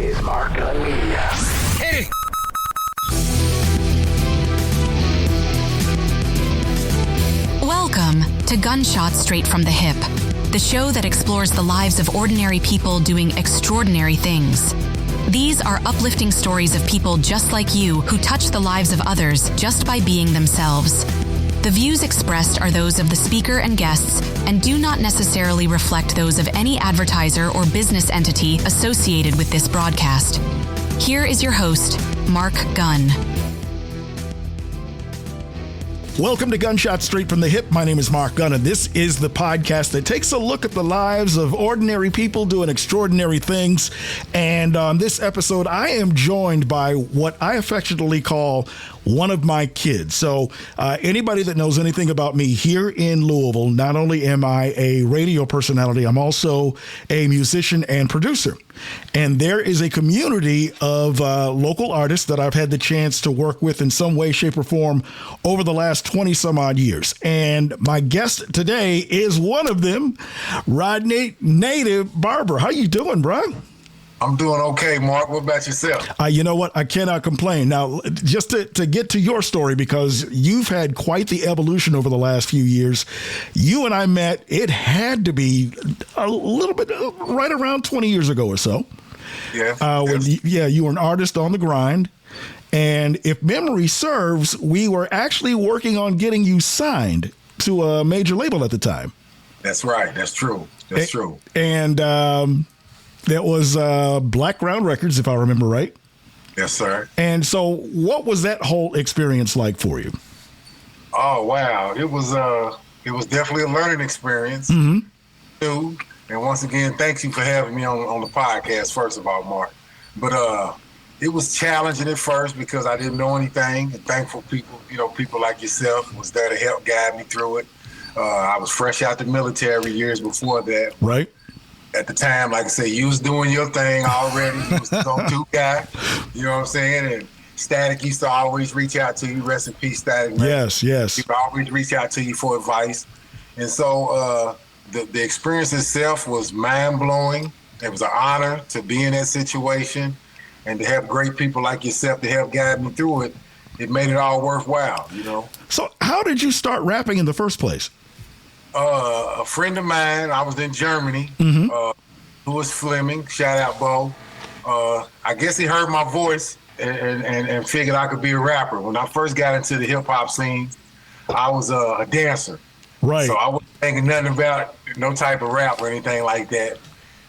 is Mark Gunn Media. Hit it! Welcome to Gunshots Straight from the Hip, the show that explores the lives of ordinary people doing extraordinary things. These are uplifting stories of people just like you who touch the lives of others just by being themselves. The views expressed are those of the speaker and guests and do not necessarily reflect those of any advertiser or business entity associated with this broadcast. Here is your host, Mark Gunn. Welcome to Gunshots Straight from the Hip. My name is Mark Gunn, and this is the podcast that takes a look at the lives of ordinary people doing extraordinary things. And on this episode, I am joined by what I affectionately call one of my kids. So anybody that knows anything about me here in Louisville, not only am I a radio personality, I'm also a musician and producer. And there is a community of local artists that I've had the chance to work with in some way, shape, or form over the last 20 some odd years. And my guest today is one of them, Rodney native Barber. How you doing, bro? I'm doing okay, Mark. What about yourself? You know what? I cannot complain. Now, just to get to your story, because you've had quite the evolution over the last few years. You and I met, it had to be a little bit right around 20 years ago or so. Yeah. You were an artist on the grind. And if memory serves, we were actually working on getting you signed to a major label at the time. That's right. That's true. That's true. And that was Black Ground Records, if I remember right. Yes, sir. And so what was that whole experience like for you? Oh, wow. It was definitely a learning experience. Mm-hmm. Too. And once again, thank you for having me on the podcast, first of all, Mark. But it was challenging at first because I didn't know anything. And thankful people like yourself was there to help guide me through it. I was fresh out the military years before that. Right. At the time, like I said, you was doing your thing already. You was the go-to guy. You know what I'm saying? And Static used to always reach out to you. Rest in peace, Static. Man. Yes. He would always reach out to you for advice. And so the experience itself was mind-blowing. It was an honor to be in that situation and to have great people like yourself to help guide me through it. It made it all worthwhile, you know? So how did you start rapping in the first place? A friend of mine, I was in Germany, who was Fleming, shout out Bo. I guess he heard my voice and figured I could be a rapper. When I first got into the hip hop scene, I was a dancer. Right. So I wasn't thinking nothing about no type of rap or anything like that.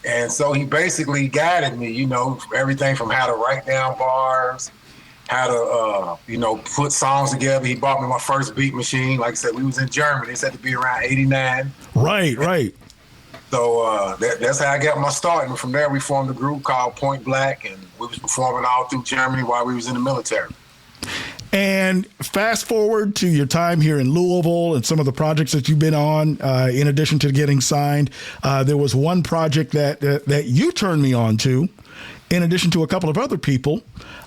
And so he basically guided me, everything from how to write down bars, how to, put songs together. He bought me my first beat machine. Like I said, we was in Germany. It had to be around 89. Right. So that's how I got my start. And from there, we formed a group called Point Black, and we was performing all through Germany while we was in the military. And fast forward to your time here in Louisville and some of the projects that you've been on, in addition to getting signed, there was one project that you turned me on to, in addition to a couple of other people,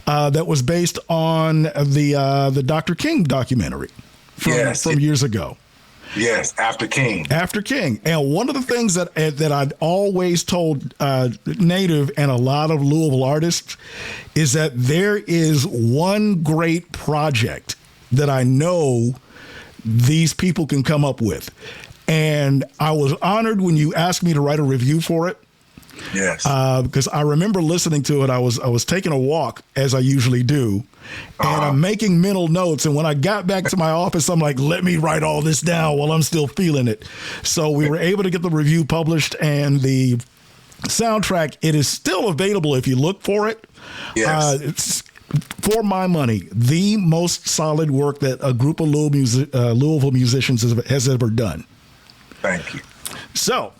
that was based on the Dr. King documentary from years ago. Yes, After King. After King. And one of the things that I'd always told Native and a lot of Louisville artists is that there is one great project that I know these people can come up with. And I was honored when you asked me to write a review for it. Yes. Because I remember listening to it. I was taking a walk, as I usually do, and I'm making mental notes. And when I got back to my office, I'm like, let me write all this down while I'm still feeling it. So we were able to get the review published, and the soundtrack, it is still available if you look for it. Yes. It's, for my money, the most solid work that a group of Louisville musicians has ever done. Thank you. So,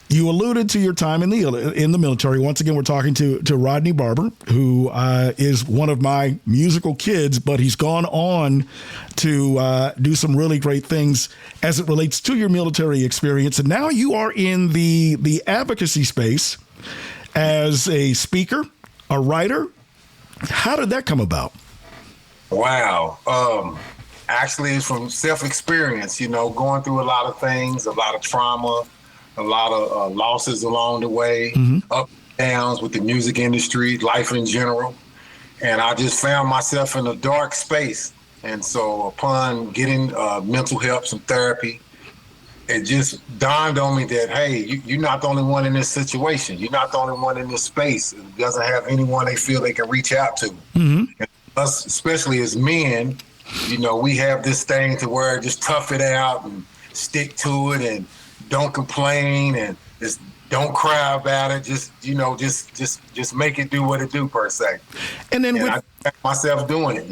you alluded to your time in the military. Once again, we're talking to Rodney Barber, who is one of my musical kids, but he's gone on to do some really great things as it relates to your military experience. And now you are in the advocacy space as a speaker, a writer. How did that come about? Wow. Actually, it's from self-experience, going through a lot of things, a lot of trauma, a lot of losses along the way, up and downs with the music industry, life in general. And I just found myself in a dark space. And so upon getting mental help, some therapy, it just dawned on me that, hey, you're not the only one in this situation. You're not the only one in this space. It doesn't have anyone they feel they can reach out to. And us, especially as men, we have this thing to where just tough it out and stick to it and don't complain and just don't cry about it. Just make it do what it do, per se. And then I found myself doing it,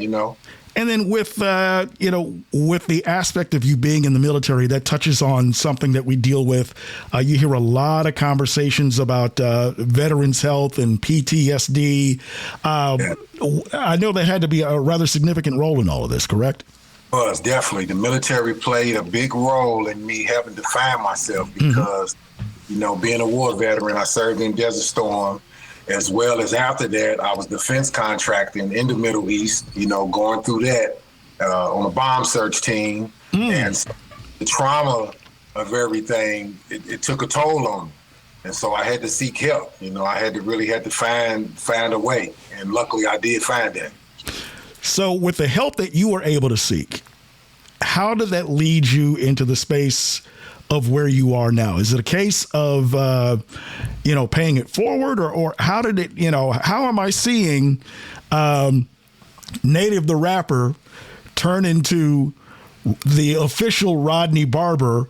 And then with the aspect of you being in the military, that touches on something that we deal with. You hear a lot of conversations about veterans' health and PTSD. I know that had to be a rather significant role in all of this, correct? Was definitely. The military played a big role in me having to find myself because, being a war veteran, I served in Desert Storm. As well as after that, I was defense contracting in the Middle East, going through that on a bomb search team. And so the trauma of everything, it took a toll on me. And so I had to seek help. I had to find a way. And luckily I did find that. So with the help that you were able to seek, how did that lead you into the space of where you are now? Is it a case of, paying it forward or how did it, how am I seeing Native the Rapper turn into the official Rodney Barber,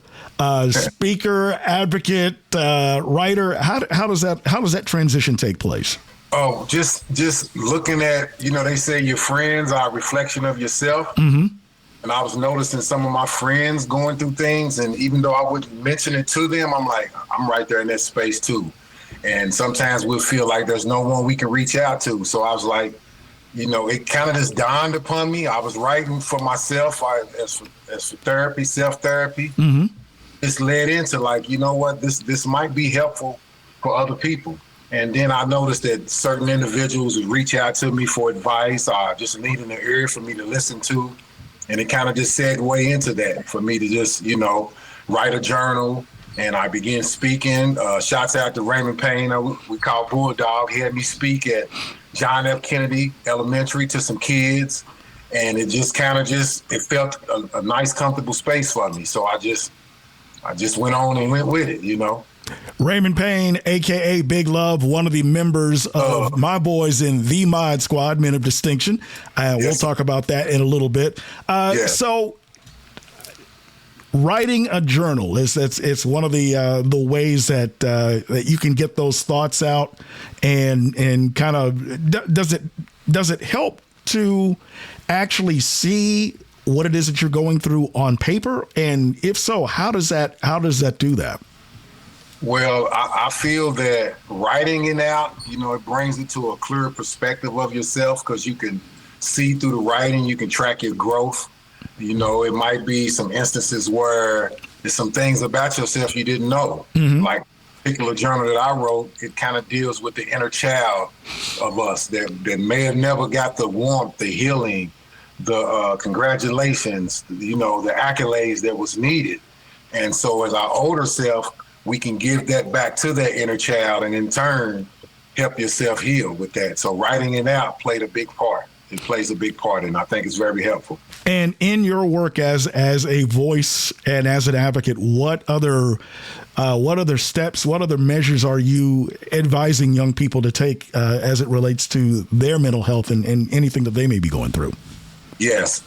speaker, advocate, writer? How does that transition take place? Oh, just looking at, they say your friends are a reflection of yourself. And I was noticing some of my friends going through things, and even though I wouldn't mention it to them, I'm like, I'm right there in that space too. And sometimes we'll feel like there's no one we can reach out to. So I was like, it kind of just dawned upon me. I was writing for myself as for therapy, self-therapy. This led into like, this might be helpful for other people. And then I noticed that certain individuals would reach out to me for advice or just needing an ear for me to listen to. And it kind of just segued into that for me to just, write a journal. And I began speaking. Shouts out to Raymond Payne, we call Bulldog. He had me speak at John F. Kennedy Elementary to some kids. And it just it felt a nice, comfortable space for me. So I just went on and went with it, Raymond Payne, a.k.a. Big Love, one of the members of my boys in the Mod Squad, Men of Distinction. We'll talk about that in a little bit. So writing a journal, it's one of the ways that you can get those thoughts out and kind of, does it help to actually see what it is that you're going through on paper? And if so, how does that do that? Well, I feel that writing it out, it brings it to a clearer perspective of yourself because you can see through the writing, you can track your growth. It might be some instances where there's some things about yourself you didn't know. Like a particular journal that I wrote, it kind of deals with the inner child of us that may have never got the warmth, the healing, the congratulations, the accolades that was needed. And so as our older self, we can give that back to that inner child and in turn help yourself heal with that. So writing it out played a big part. It plays a big part, and I think it's very helpful. And in your work as a voice and as an advocate, what other steps, what other measures are you advising young people to take as it relates to their mental health and anything that they may be going through? Yes,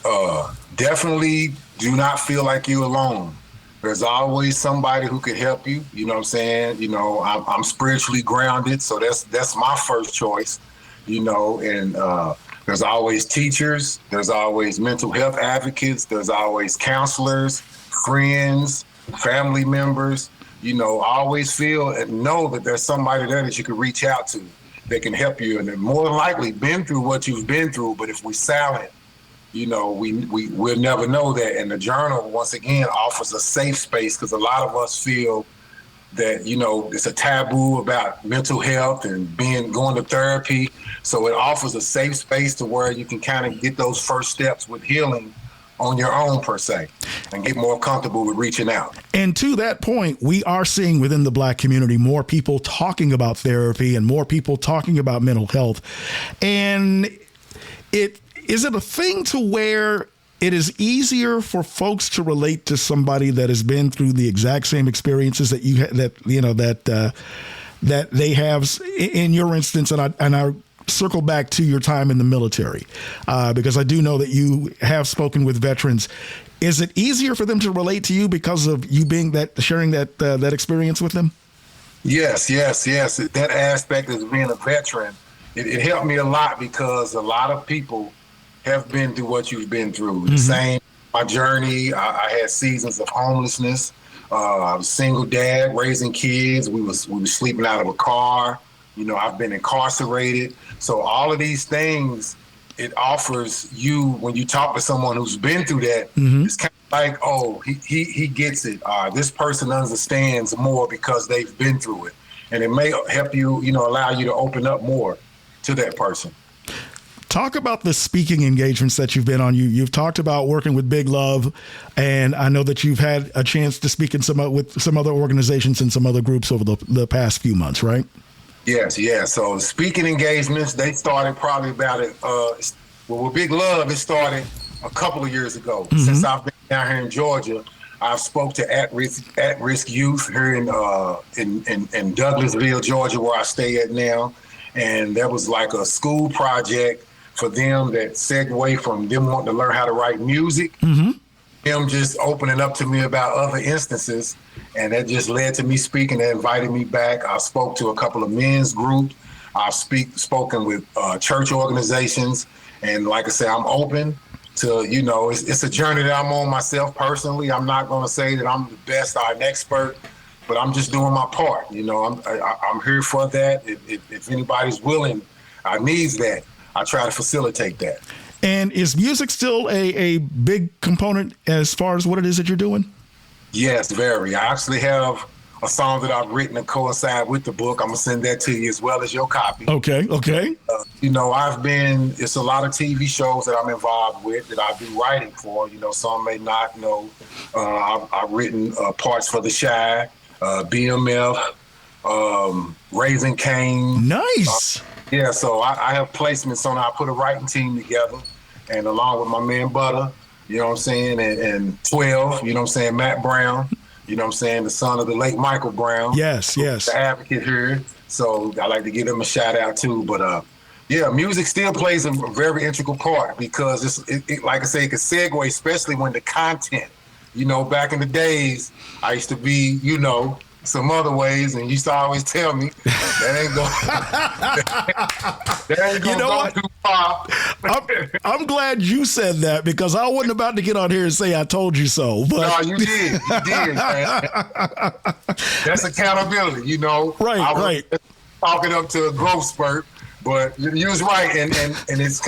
definitely do not feel like you're alone. There's always somebody who could help you. You know what I'm saying? I'm spiritually grounded, so that's my first choice. And there's always teachers. There's always mental health advocates. There's always counselors, friends, family members. Always feel and know that there's somebody there that you can reach out to that can help you. And they're more than likely been through what you've been through. But if we're silent, we'll never know that. And the journal, once again, offers a safe space because a lot of us feel that, it's a taboo about mental health and going to therapy. So it offers a safe space to where you can kind of get those first steps with healing on your own per se, and get more comfortable with reaching out. And to that point, we are seeing within the Black community more people talking about therapy and more people talking about mental health. And is it a thing to where it is easier for folks to relate to somebody that has been through the exact same experiences that that they have in your instance? And I circle back to your time in the military, because I do know that you have spoken with veterans. Is it easier for them to relate to you because of you being sharing that experience with them? Yes. That aspect of being a veteran, it helped me a lot, because a lot of people have been through what you've been through. The same, my journey, I had seasons of homelessness. I was a single dad raising kids. We was sleeping out of a car. I've been incarcerated. So all of these things, it offers you, when you talk to someone who's been through that, it's kind of like, oh, he gets it. This person understands more because they've been through it. And it may help you, allow you to open up more to that person. Talk about the speaking engagements that you've been on. You've talked about working with Big Love, and I know that you've had a chance to speak with some other organizations and some other groups over the past few months, right? Yes. So speaking engagements, they started probably about with Big Love, it started a couple of years ago. Since I've been down here in Georgia, I've spoke to at-risk youth here in Douglasville, Georgia, where I stay at now. And there was like a school project for them that segued from them wanting to learn how to write music, them just opening up to me about other instances. And that just led to me speaking. They invited me back. I spoke to a couple of men's groups. I've spoken with church organizations. And like I said, I'm open to, it's a journey that I'm on myself personally. I'm not going to say that I'm the best or an expert, but I'm just doing my part. I'm here for that. If anybody's willing, needs that, I try to facilitate that. And is music still a big component as far as what it is that you're doing? Yes, very. I actually have a song that I've written to coincide with the book. I'm going to send that to you as well as your copy. Okay. It's a lot of TV shows that I'm involved with that I do writing for. Some may not know. I've written parts for The Chi, BMF, Raising Cane. Nice. So I have placements on. I put a writing team together, and along with my man Butter, and 12, Matt Brown, the son of the late Michael Brown. Yes. The advocate here. So I like to give him a shout out too. But music still plays a very integral part, because it like I say, it can segue, especially when the content, back in the days, I used to be, some other ways, and you used to always tell me that ain't going go too far. I'm glad you said that, because I wasn't about to get on here and say I told you so. But no, you did, man. That's accountability, Right. Talking up to a growth spurt, but you was right, and it's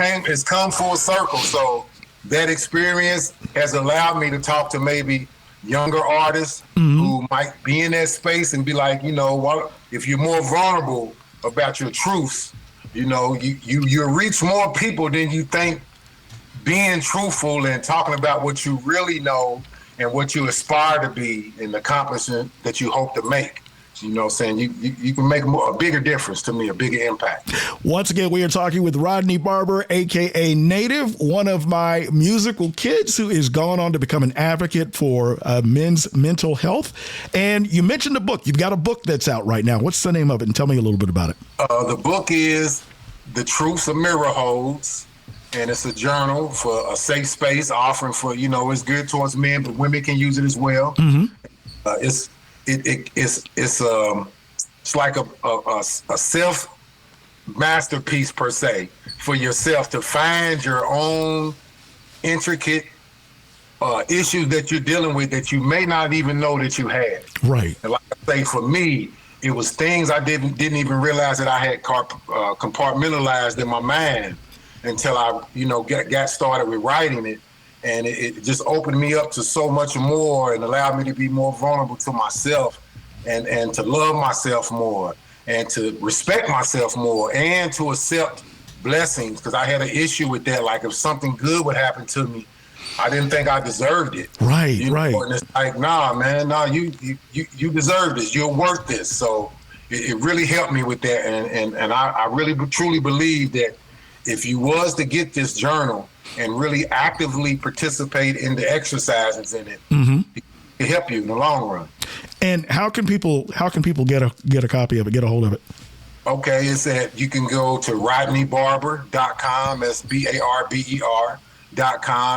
come full circle. So that experience has allowed me to talk to maybe younger artists who might be in that space and be like, what, if you're more vulnerable about your truths, you reach more people than you think, being truthful and talking about what you really know and what you aspire to be and the accomplishment that you hope to make. You can make a bigger difference to me, a bigger impact. Once again, we are talking with Rodney Barber, a.k.a. Native, one of my musical kids who is going on to become an advocate for men's mental health. And you mentioned a book. You've got a book that's out right now. What's the name of it? And tell me a little bit about it. The book is The Truths a Mirror Holds. And it's a journal for a safe space, offering for, it's good towards men, but women can use it as well. It's like a self masterpiece per se for yourself to find your own intricate issues that you're dealing with that you may not even know that you had. Right. And like I say, for me, it was things I didn't even realize that I had compartmentalized in my mind until I, got started with writing it. And it just opened me up to so much more and allowed me to be more vulnerable to myself and to love myself more and to respect myself more and to accept blessings, because I had an issue with that. Like if something good would happen to me, I didn't think I deserved it. Right. And it's like, nah, man, nah, you deserve this. You're worth this. So it really helped me with that. And I really truly believe that if you was to get this journal and really actively participate in the exercises in it, it can help you in the long run. And how can people get a copy of it, get a hold of it? Okay, it's that you can go to rodneybarber.com, that's BARBER.com,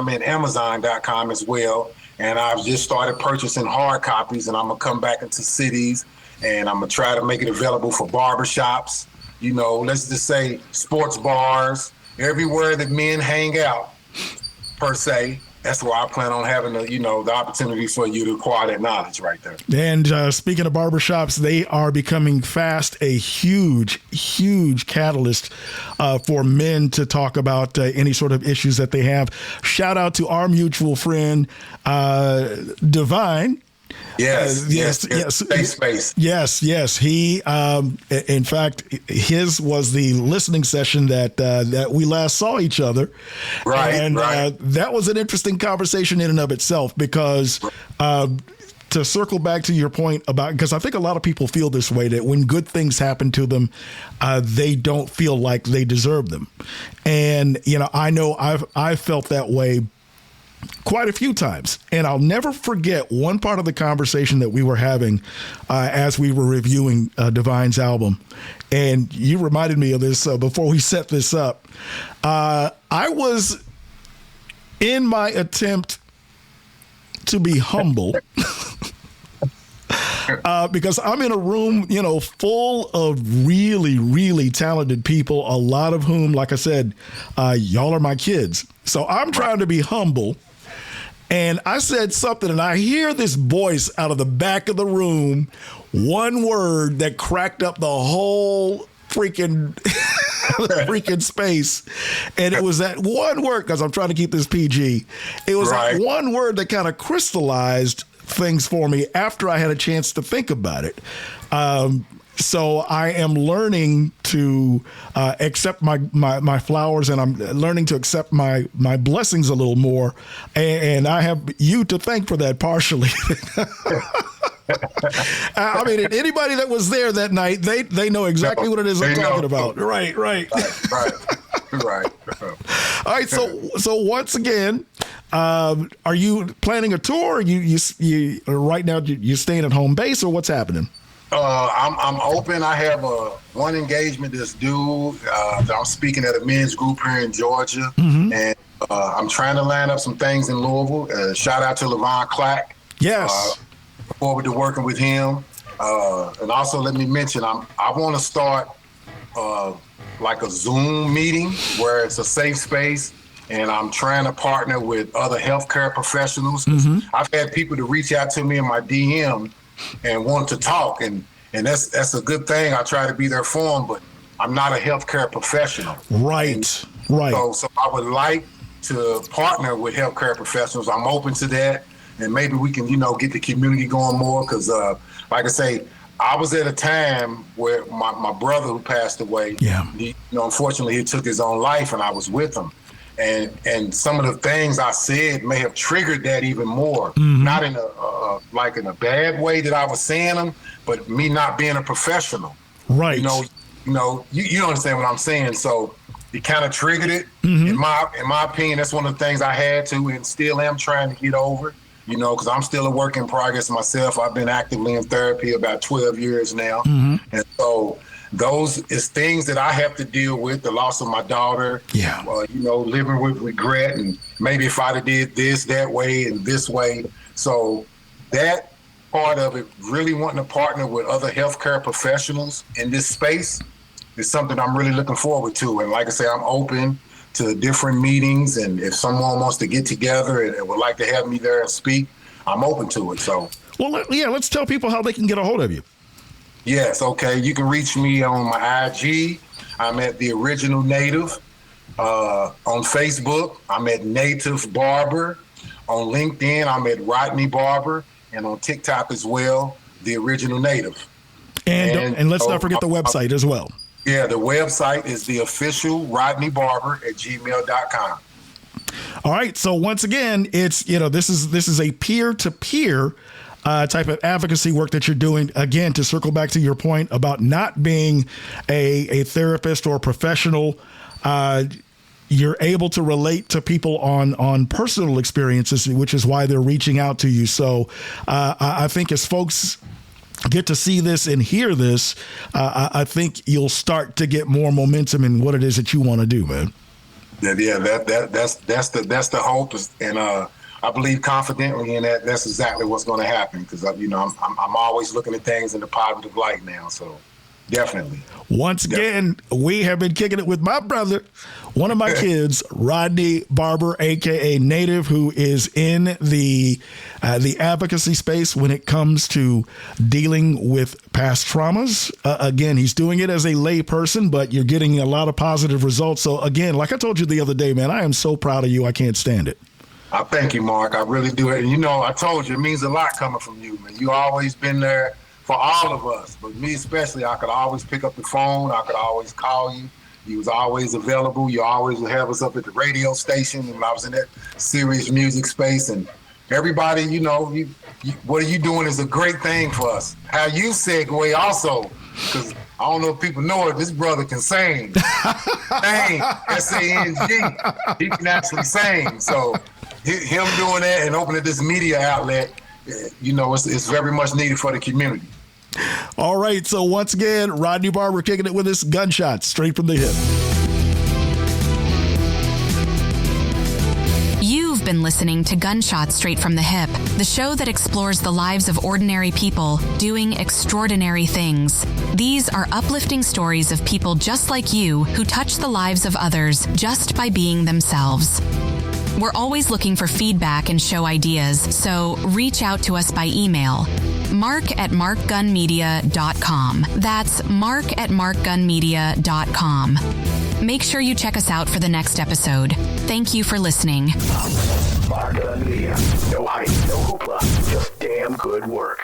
and Amazon.com as well. And I've just started purchasing hard copies, and I'm going to come back into cities, and I'm going to try to make it available for barbershops, let's just say sports bars, everywhere that men hang out, per se. That's where I plan on having the opportunity for you to acquire that knowledge right there. And speaking of barbershops, they are becoming fast a huge, huge catalyst for men to talk about any sort of issues that they have. Shout out to our mutual friend, Divine. Yes. Safe space. Yes. He, in fact, his was the listening session that we last saw each other. Right. And that was an interesting conversation in and of itself because, to circle back to your point about, because I think a lot of people feel this way, that when good things happen to them, they don't feel like they deserve them. And, I know I've felt that way quite a few times. And I'll never forget one part of the conversation that we were having as we were reviewing Divine's album. And you reminded me of this before we set this up. I was in my attempt to be humble because I'm in a room, full of really, really talented people, a lot of whom, like I said, y'all are my kids. So I'm trying to be humble. And I said something, and I hear this voice out of the back of the room, one word that cracked up the whole freaking space. And it was that one word, because I'm trying to keep this PG. It was that one word that kind of crystallized things for me after I had a chance to think about it. So I am learning to accept my flowers, and I'm learning to accept my blessings a little more. And I have you to thank for that partially. I mean, anybody that was there that night, they know exactly what it is I'm talking about. Right. All right. So once again, are you planning a tour? You right now you staying at home base, or what's happening? I'm open. I have one engagement that's due. That I'm speaking at a men's group here in Georgia, and I'm trying to line up some things in Louisville. Shout out to Levon Clack. Yes. Forward to working with him. And also let me mention, I want to start like a Zoom meeting where it's a safe space, and I'm trying to partner with other healthcare professionals. I've had people to reach out to me in my DM and want to talk, and that's a good thing. I try to be there for them, but I'm not a healthcare professional. Right. So I would like to partner with healthcare professionals. I'm open to that, and maybe we can, get the community going more. Because, like I say, I was at a time where my brother who passed away. Unfortunately, he took his own life, and I was with him. And some of the things I said may have triggered that even more. Not in a bad way that I was saying them, but me not being a professional. Right. You understand what I'm saying. So it kind of triggered it. In my opinion, that's one of the things I had to and still am trying to get over. Because I'm still a work in progress myself. I've been actively in therapy about 12 years now, and so. Those is things that I have to deal with, the loss of my daughter, living with regret, and maybe if I'd have did this, that way, and this way. So that part of it, really wanting to partner with other healthcare professionals in this space is something I'm really looking forward to. And like I say, I'm open to different meetings, and if someone wants to get together and would like to have me there and speak, I'm open to it. So, let's tell people how they can get a hold of you. Yes, okay. You can reach me on my IG. I'm at The Original Native. On Facebook, I'm at Native Barber. On LinkedIn, I'm at Rodney Barber. And on TikTok as well, The Original Native. And let's not forget the website as well. Yeah, the website is the official Rodney Barber at gmail.com. All right. So once again, it's, this is a peer-to-peer type of advocacy work that you're doing. Again, to circle back to your point about not being a therapist or a professional, you're able to relate to people on personal experiences, which is why they're reaching out to you. So I think as folks get to see this and hear this, I think you'll start to get more momentum in what it is that you want to do, man. Yeah, that's the hope, and I believe confidently in that. That's exactly what's going to happen, because I'm always looking at things in the positive light now. So definitely. Once again, we have been kicking it with my brother, one of my kids, Rodney Barber, aka Native, who is in the advocacy space when it comes to dealing with past traumas. Again, he's doing it as a lay person, but you're getting a lot of positive results. So again, like I told you the other day, man, I am so proud of you. I can't stand it. I thank you, Mark. I really do. And I told you, it means a lot coming from you, man. You always been there for all of us, but me especially. I could always pick up the phone. I could always call you. You was always available. You always would have us up at the radio station when I was in that serious music space. And everybody, what are you doing is a great thing for us. How you segue also, because I don't know if people know it, this brother can sing. Sing, S-A-N-G. He can actually sing. So him doing that and opening this media outlet, it's very much needed for the community. All right. So once again, Rodney Barber kicking it with us, Gunshots Straight from the Hip. You've been listening to Gunshots Straight from the Hip, the show that explores the lives of ordinary people doing extraordinary things. These are uplifting stories of people just like you who touch the lives of others just by being themselves. We're always looking for feedback and show ideas, so reach out to us by email. mark@markgunmedia.com. That's mark@markgunmedia.com. Make sure you check us out for the next episode. Thank you for listening. Mark Gun Media. No hype, no hoopla, just damn good work.